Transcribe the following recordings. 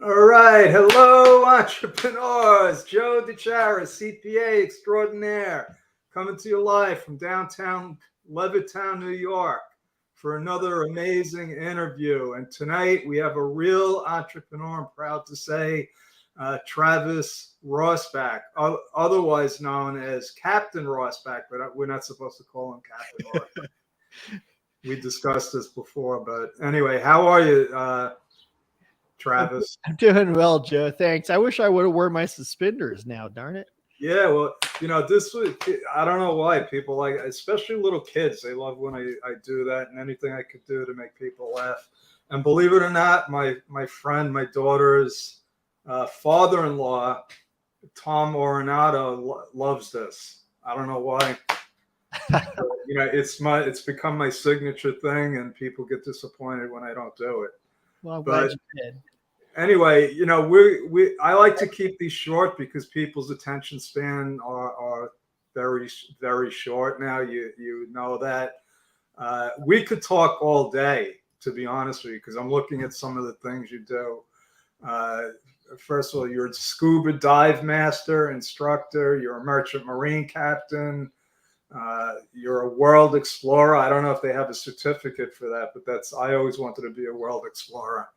All right. Hello, entrepreneurs. Joe DeChara, CPA extraordinaire, coming to you live from downtown Levittown, New York, for another amazing interview. And tonight we have a real entrepreneur, I'm proud to say, Travis Rosbach, otherwise known as Captain Rosbach, but we're not supposed to call him Captain Rosbach. We discussed this before, but anyway, how are you, Travis? I'm doing well, Joe. Thanks. I wish I would have worn my suspenders now. Darn it. Yeah, well, this was, I don't know why people like, especially little kids, they love when I do that, and anything I could do to make people laugh. And believe it or not, my friend, my daughter's father-in-law, Tom Orinato, loves this. I don't know why. It's become my signature thing, and people get disappointed when I don't do it. Well, I'm glad you did. Anyway, I like to keep these short because people's attention span are very, very short now. You know that. We could talk all day, to be honest with you, because I'm looking at some of the things you do. First of all, you're a scuba dive master, instructor. You're a merchant marine captain. You're a world explorer. I don't know if they have a certificate for that, but I always wanted to be a world explorer.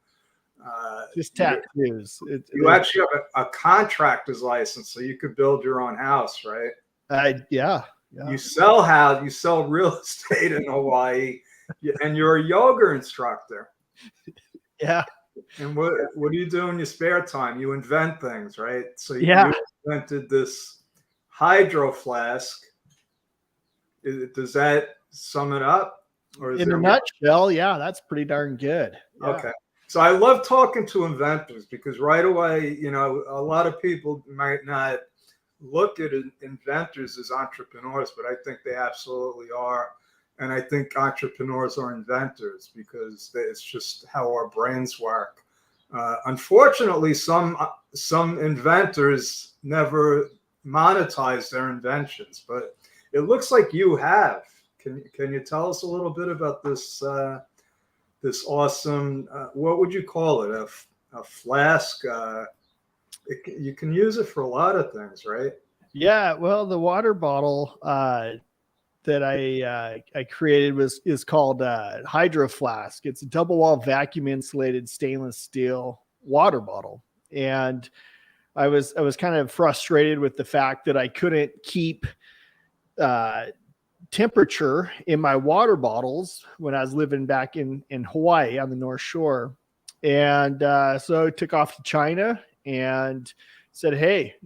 Just tattoos. You actually have a contractor's license, so you could build your own house, right? Yeah. You sell real estate in Hawaii, and you're a yoga instructor. Yeah. And what do you do in your spare time? You invent things, right? So you invented this Hydro Flask. Does that sum it up? Or in a nutshell, yeah, that's pretty darn good. Yeah. Okay. So I love talking to inventors because right away, a lot of people might not look at inventors as entrepreneurs, but I think they absolutely are. And I think entrepreneurs are inventors because it's just how our brains work. Unfortunately, some inventors never monetize their inventions, but it looks like you have. Can you tell us a little bit about this this awesome, what would you call it? A flask? You can use it for a lot of things, right? Yeah. Well, the water bottle that I created is called Hydro Flask. It's a double wall vacuum insulated stainless steel water bottle, and I was kind of frustrated with the fact that I couldn't keep temperature in my water bottles when I was living back in Hawaii on the North Shore. And so I took off to China and said, hey,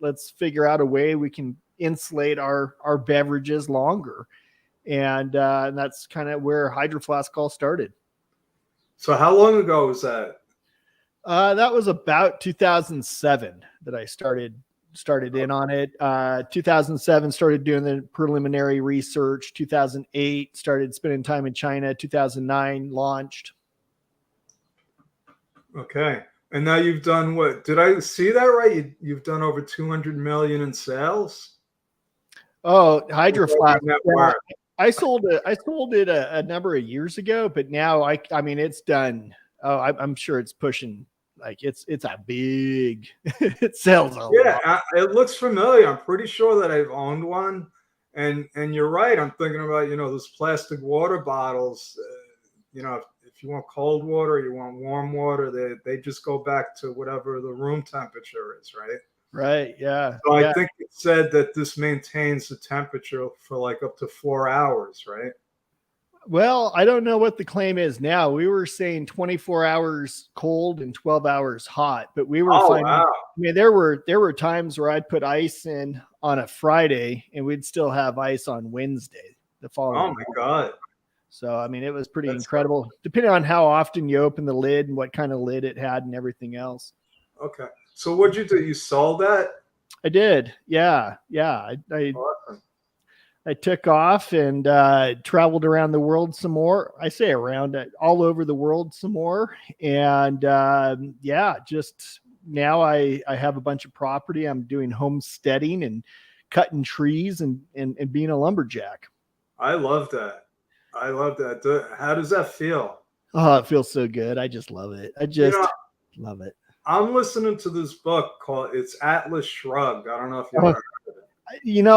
let's figure out a way we can insulate our beverages longer. And that's kind of where Hydro Flask all started. So how long ago was that? That was about 2007 that I started in on it. 2007 started doing the preliminary research. 2008 started spending time in China. 2009 launched. Okay. And now you've done what? Did I see that right? You've done over 200 million in sales? Oh, Hydro Flask. I sold it a number of years ago, but now I mean it's done. Oh, I'm sure it's pushing. Like it's a big, it sells a lot. It looks familiar. I'm pretty sure that I've owned one, and you're right. I'm thinking about those plastic water bottles. If you want cold water, you want warm water, they just go back to whatever the room temperature is, right? Right. Yeah. So I think it said that this maintains the temperature for like up to 4 hours, right? Well, I don't know what the claim is now. We were saying 24 hours cold and 12 hours hot, but we were finding, wow. I mean, there were times where I'd put ice in on a Friday and we'd still have ice on Wednesday the following. Oh my God. So, I mean, it was pretty incredible, depending on how often you open the lid and what kind of lid it had and everything else. Okay. So what'd you do? You sold that? I did. Yeah. Awesome. I took off and traveled around the world some more. I say around all over the world some more. And just now I have a bunch of property. I'm doing homesteading and cutting trees and being a lumberjack. I love that. How does that feel? Oh, it feels so good. I just love it. Love it. I'm listening to this book called it's Atlas Shrugged. I don't know if you Oh, ever.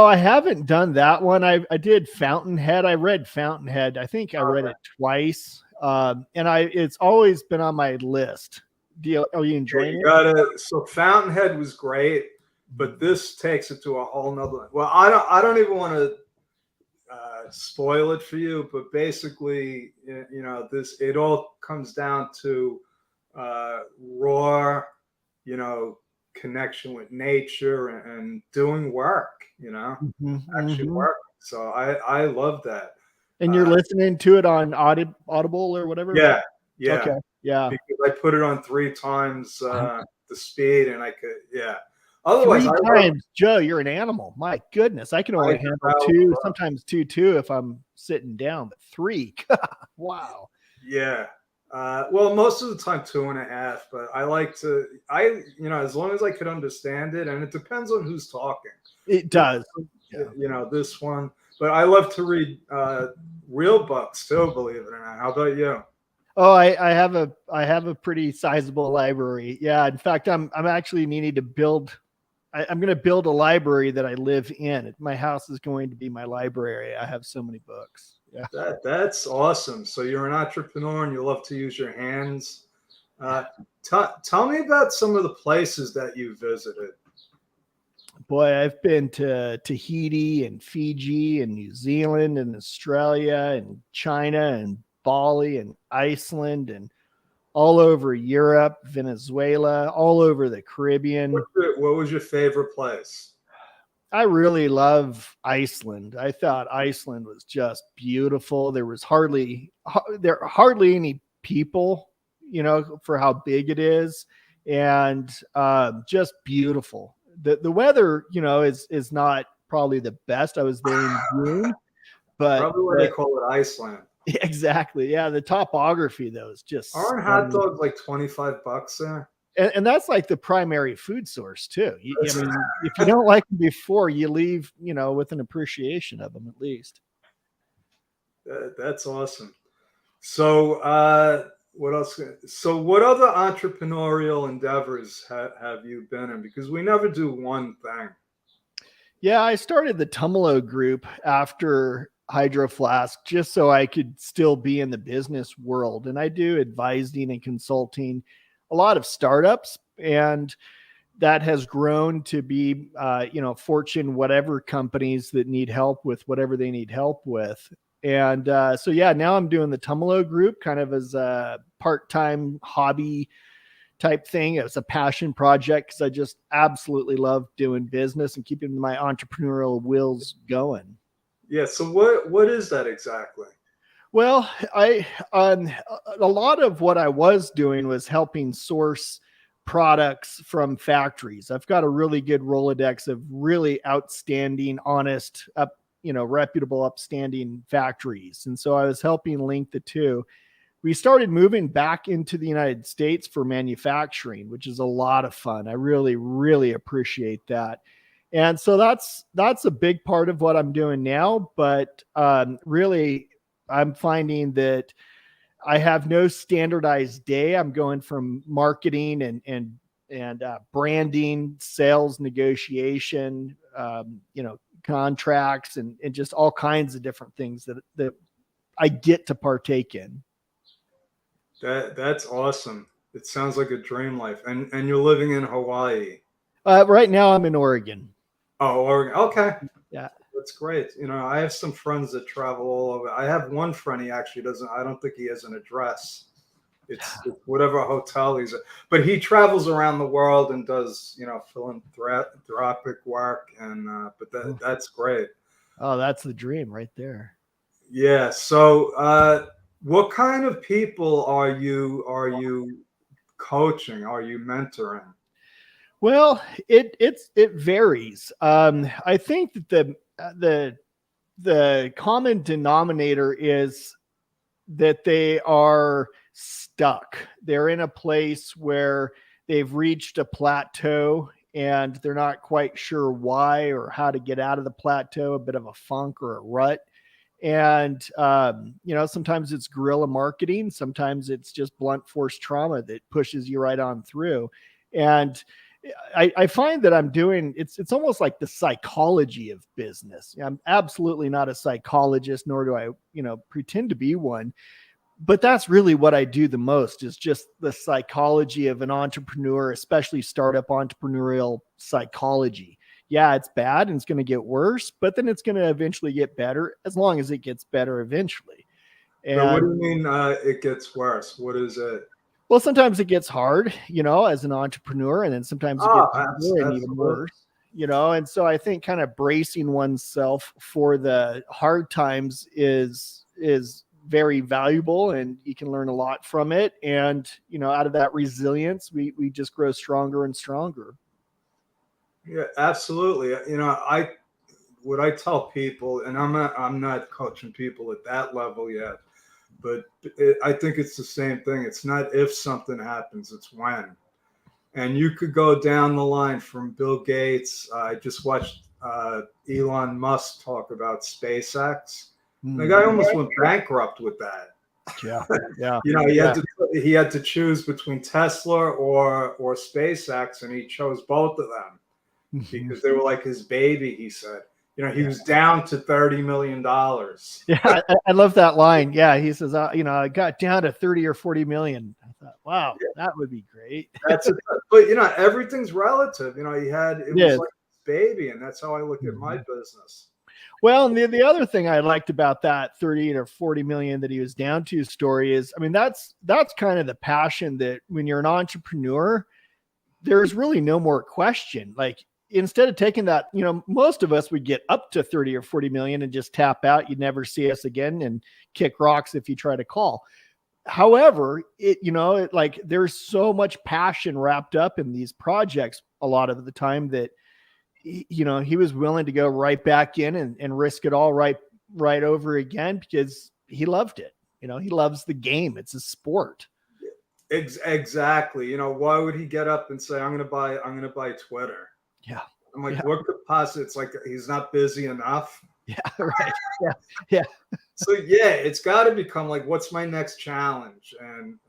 I haven't done that one. I did Fountainhead. I read Fountainhead. I think I read it twice. And it's always been on my list. Are you Yeah, enjoying you it? gotta. So Fountainhead was great, but this takes it to a whole nother. Well, I don't even want to spoil it for you, but basically, this it all comes down to raw, you know, connection with nature and doing work. Actually Mhm. work. So I love that. And you're Uh, listening to it on Audible or whatever? yeah, yeah. Okay. Yeah. Because I put it on 3 times the speed, and I could, yeah. Otherwise, Three times, Joe, you're an animal. My goodness. I can only I handle travel a two, lot. sometimes two if I'm sitting down, but three. Wow. Yeah. Well, most of the time 2.5, but I like to, as long as I could understand it, and it depends on who's talking. It You does. Yeah. this one, but I love to read real books too, believe it or not. How about you? Oh, I have a pretty sizable library. Yeah. In fact, I'm actually needing to build. I'm going to build a library that I live in. My house is going to be my library. I have so many books. Yeah. That's awesome. So you're an entrepreneur and you love to use your hands. Uh, tell me about some of the places that you visited. Boy, I've been to Tahiti and Fiji and New Zealand and Australia and China and Bali and Iceland and all over Europe, Venezuela, all over the Caribbean. What was your favorite place? I really love Iceland. I thought Iceland was just beautiful. There are hardly any people, for how big it is, and just beautiful. The weather, is not probably the best. I was there in June, but Probably why they call it Iceland. exactly, yeah. The topography though is just Aren't hot stunning. dogs like $25 there? And that's like the primary food source too. I mean, if you don't like them before, you leave, with an appreciation of them at least. That's awesome. So, what else? So, what other entrepreneurial endeavors have you been in? Because we never do one thing. Yeah, I started the Tumalo Group after Hydro Flask just so I could still be in the business world. And I do advising and consulting a lot of startups, and that has grown to be, Fortune whatever companies that need help with whatever they need help with. And so, yeah, now I'm doing the Tumalo Group kind of as a part-time hobby type thing. It was a passion project because I just absolutely love doing business and keeping my entrepreneurial wheels going. Yeah. So, what is that exactly? Well, I a lot of what I was doing was helping source products from factories. I've got a really good Rolodex of really outstanding, honest, reputable, upstanding factories, and so I was helping link the two. We started moving back into the United States for manufacturing, which is a lot of fun. I really, really appreciate that. And so that's a big part of what I'm doing now. But really, I'm finding that I have no standardized day. I'm going from marketing and branding, sales, negotiation, contracts, and just all kinds of different things that I get to partake in. That's awesome. It sounds like a dream life. And you're living in Hawaii. Right now, I'm in Oregon. Oh, Oregon. Okay. Yeah. That's great. I have some friends that travel all over. I have one friend, he actually doesn't, I don't think he has an address. It's whatever hotel he's at. But he travels around the world and does, philanthropic work. And, but that's great. Oh, that's the dream right there. Yeah. So, what kind of people are you coaching? Are you mentoring? Well, it varies. I think that the common denominator is that they are stuck. They're in a place where they've reached a plateau and they're not quite sure why or how to get out of the plateau, a bit of a funk or a rut. And, sometimes it's guerrilla marketing. Sometimes it's just blunt force trauma that pushes you right on through. And I find that I'm doing, it's almost like the psychology of business. I'm absolutely not a psychologist, nor do I, pretend to be one. But that's really what I do the most, is just the psychology of an entrepreneur, especially startup entrepreneurial psychology. Yeah, it's bad and it's going to get worse, but then it's going to eventually get better, as long as it gets better eventually. So what do And you mean it gets worse? What is it? well, sometimes it gets hard, as an entrepreneur, and then sometimes it gets Oh, better and even absolutely. worse, and so I think kind of bracing oneself for the hard times is very valuable, and you can learn a lot from it. And out of that resilience, we just grow stronger and stronger. Yeah, absolutely. I what I tell people, and I'm not coaching people at that level yet, but I think it's the same thing. It's not if something happens, it's when. And you could go down the line from Bill Gates. I just watched Elon Musk talk about SpaceX. The guy almost went bankrupt with that. Yeah, yeah, He yeah. had to choose between Tesla or SpaceX, and he chose both of them because they were like his baby. He said, he was down to $30 million. Yeah, I love that line. Yeah, he says, I got down to 30 or 40 million. I thought, wow, that would be great. That's it. But everything's relative. It was Is. like his baby, and that's how I look at my business. Well, and the other thing I liked about that 30 or 40 million that he was down to story is, I mean, that's kind of the passion that when you're an entrepreneur, there's really no more question. Like, instead of taking that, most of us would get up to 30 or 40 million and just tap out. You'd never see us again and kick rocks if you try to call. However, like, there's so much passion wrapped up in these projects a lot of the time that, he was willing to go right back in and risk it all right over again, because he loved it. He loves the game. It's a sport. Exactly. Why would he get up and say, I'm going to buy Twitter? Yeah. I'm like, what could possibly, it's like, he's not busy enough. Yeah. Right. Yeah. Yeah. So it's got to become like, what's my next challenge? And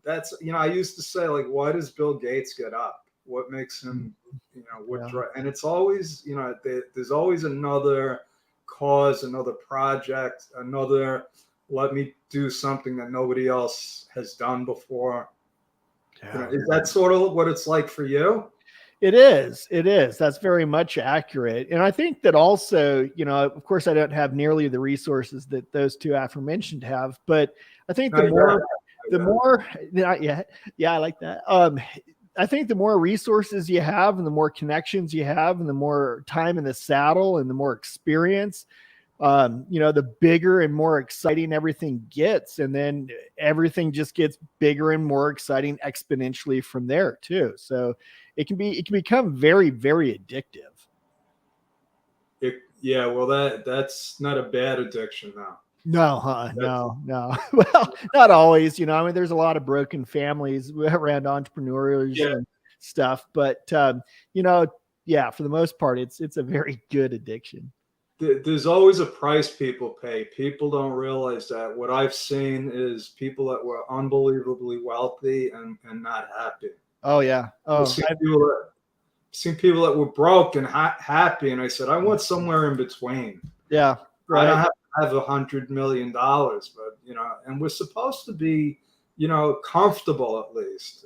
that's, I used to say, like, why does Bill Gates get up? What makes him, and it's always, there's always another cause, another project, let me do something that nobody else has done before. Yeah. Is that sort of what it's like for you? It is. That's very much accurate. And I think that also, of course, I don't have nearly the resources that those two aforementioned have, but I think the more, not yet. Yeah, I like that. I think the more resources you have and the more connections you have and the more time in the saddle and the more experience, the bigger and more exciting everything gets. And then everything just gets bigger and more exciting exponentially from there too. So it can become very, very addictive. Well, that's not a bad addiction now. No, no. Well, not always, I mean, there's a lot of broken families around entrepreneurs and stuff, but for the most part, it's a very good addiction. There's always a price people pay. People don't realize that. What I've seen is people that were unbelievably wealthy and not happy. Oh yeah. Oh, I've seen people that were broke and happy, and I said, I want somewhere in between. Yeah, right. I don't have to have $100 million, but and we're supposed to be, comfortable at least.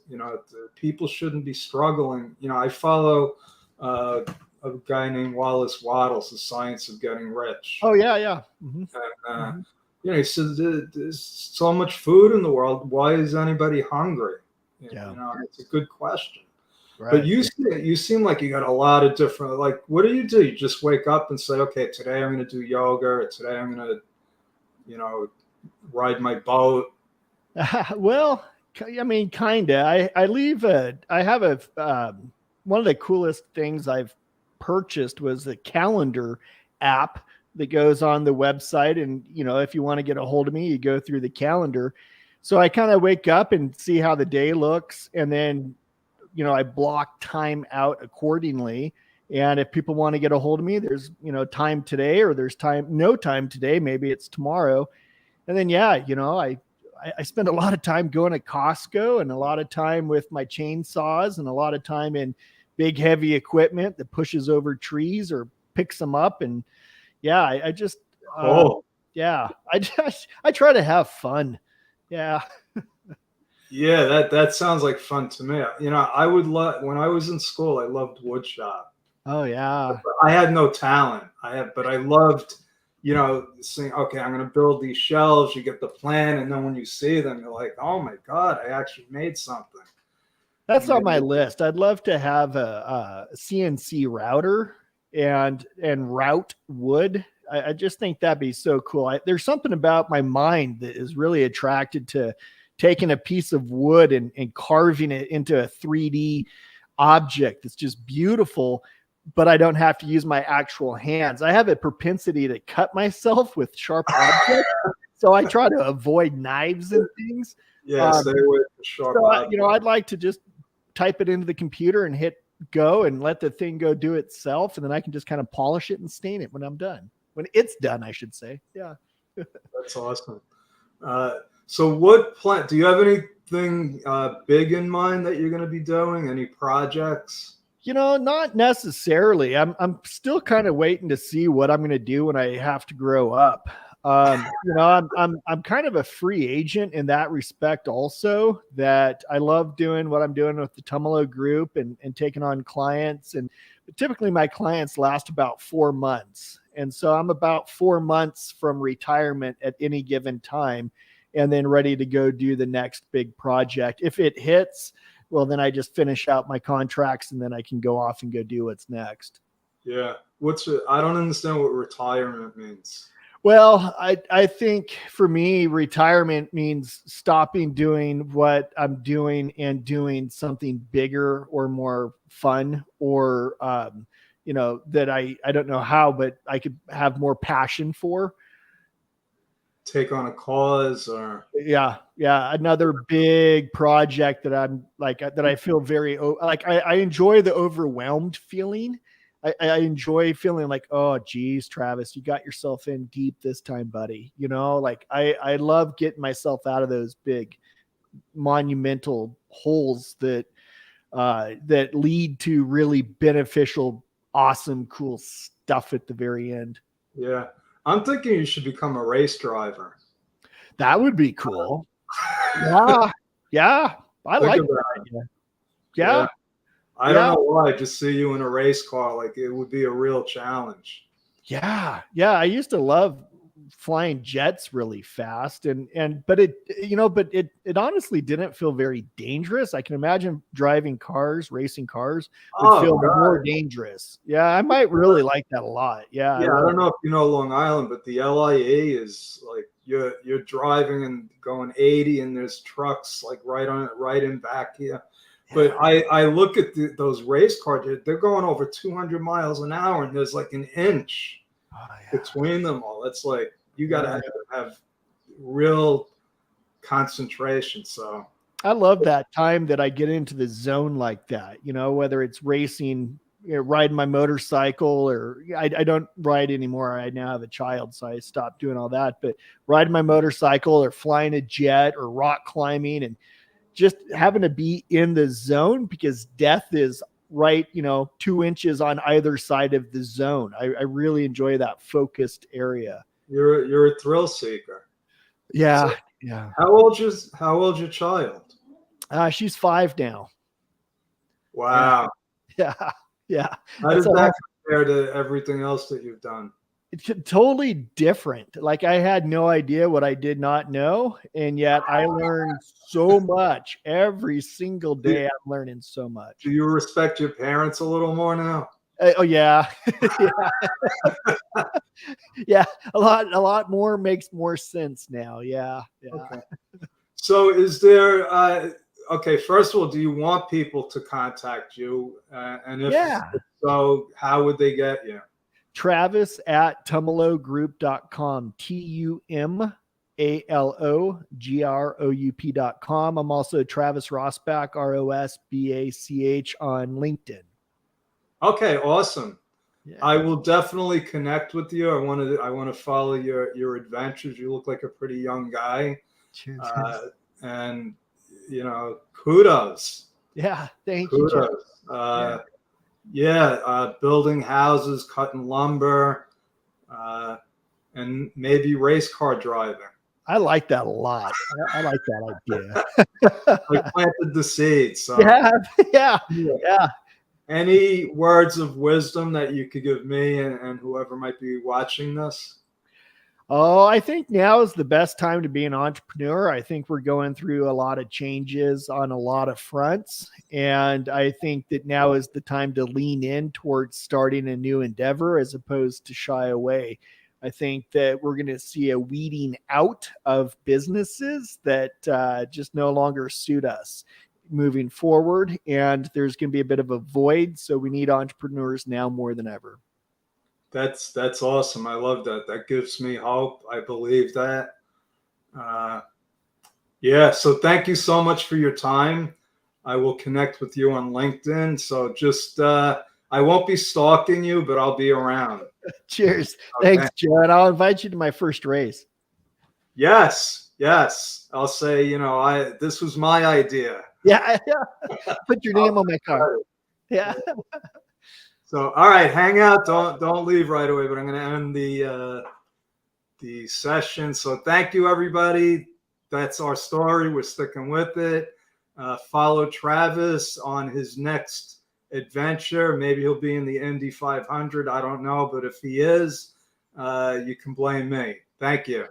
People shouldn't be struggling. I follow a guy named Wallace Wattles, The Science of Getting Rich. Oh yeah. Mm-hmm. And, he says there's so much food in the world. Why is anybody hungry? It's a good question. Right. But you seem like you got a lot of different, like, what do? You just wake up and say, okay, today I'm going to do yoga, or today I'm going to, ride my boat. Well, I mean, kind of. I have one of the coolest things I've purchased was the calendar app that goes on the website. And, if you want to get a hold of me, you go through the calendar. So I kind of wake up and see how the day looks. And then, I block time out accordingly. And if people want to get a hold of me, there's, time today, or there's no time today. Maybe it's tomorrow. And then, I I spend a lot of time going to Costco and a lot of time with my chainsaws and a lot of time in big, heavy equipment that pushes over trees or picks them up. And yeah, I just, Oh, yeah, I try to have fun. Yeah. yeah, that sounds like fun to me. I would love when I was in school, I loved wood shop. Oh yeah. I had no talent. But I loved, saying, okay, I'm going to build these shelves. You get the plan, and then when you see them, you're like, oh my god, I actually made something. That's on my list. I'd love to have a CNC router and route wood. I just think that'd be so cool. There's something about my mind that is really attracted to taking a piece of wood and carving it into a 3D object that's just beautiful, but I don't have to use my actual hands. I have a propensity to cut myself with sharp objects, so I try to avoid knives and things. Yeah, stay away from sharp objects. I'd like to just type it into the computer and hit go and let the thing go do itself, and then I can just kind of polish it and stain it when I'm done. When it's done, I should say. Yeah. That's awesome. So what plan do you have anything big in mind that you're going to be doing? Any projects? Not necessarily. I'm still kind of waiting to see what I'm going to do when I have to grow up. I'm kind of a free agent in that respect also, that I love doing what I'm doing with the Tumalo Group and taking on clients. And typically my clients last about 4 months. And so I'm about 4 months from retirement at any given time, and then ready to go do the next big project. If it hits, well, then I just finish out my contracts and then I can go off and go do what's next. Yeah. I don't understand what retirement means. Well, I think for me, retirement means stopping doing what I'm doing and doing something bigger or more fun, or, that I don't know how, but I could have more passion for. Take on a cause or. Yeah. Another big project that I'm like, that I feel very, like, I enjoy the overwhelmed feeling. I enjoy feeling like, oh, geez, Travis, you got yourself in deep this time, buddy. Like I love getting myself out of those big monumental holes that lead to really beneficial, awesome, cool stuff at the very end. Yeah. I'm thinking you should become a race driver. That would be cool. Yeah. I like that idea. Yeah. I don't know why. I just see you in a race car. Like, it would be a real challenge. Yeah. I used to love flying jets really fast, but it honestly didn't feel very dangerous. I can imagine driving cars, racing cars would feel more dangerous. Yeah, I might really like that a lot. Yeah. I don't know if you know Long Island, but the LIE is like you're driving and going 80, and there's trucks like right in back here. But I look at those race cars, they're going over 200 miles an hour, and there's like an inch between them all. It's like you got to have real concentration. So I love that time that I get into the zone like that, whether it's racing, riding my motorcycle, or I don't ride anymore. I now have a child, so I stopped doing all that. But riding my motorcycle or flying a jet or rock climbing, and just having to be in the zone, because death is right, 2 inches on either side of the zone. I really enjoy that focused area. You're a thrill seeker. Yeah. So, yeah. How old's your child? She's 5 now. Wow. Yeah. How does that compare to everything else that you've done? It's totally different. Like, I had no idea what I did not know, and yet I learned so much every single day. I'm learning so much. Do you respect your parents a little more now? Oh yeah. Yeah. A lot more makes more sense now. Yeah. Okay. So is there, okay, first of all, do you want people to contact you? And if so, how would they get you? Travis at tumalogroup.com, TUMALOGROUP.com. I'm also Travis Rosbach, ROSBACH on LinkedIn. Okay, awesome. Yeah. I will definitely connect with you. I want to follow your adventures. You look like a pretty young guy. Cheers. And, kudos. Yeah. Thank you, Jeff. Kudos. Building houses, cutting lumber, and maybe race car driving. I like that a lot. I like that idea. I planted the seeds. So. Yeah. Any words of wisdom that you could give me and whoever might be watching this? Oh, I think now is the best time to be an entrepreneur. I think we're going through a lot of changes on a lot of fronts. And I think that now is the time to lean in towards starting a new endeavor as opposed to shy away. I think that we're going to see a weeding out of businesses that just no longer suit us moving forward. And there's going to be a bit of a void. So we need entrepreneurs now more than ever. That's awesome. I love that. That gives me hope. I believe that. So thank you so much for your time. I will connect with you on LinkedIn. So just, I won't be stalking you, but I'll be around. Cheers. Okay. Thanks, Joe. And I'll invite you to my first race. Yes. I'll say, this was my idea. Yeah. Put your name on my car. Yeah. So, all right, hang out. Don't leave right away, but I'm going to end the session. So thank you, everybody. That's our story. We're sticking with it. Follow Travis on his next adventure. Maybe he'll be in the Indy 500. I don't know, but if he is, you can blame me. Thank you.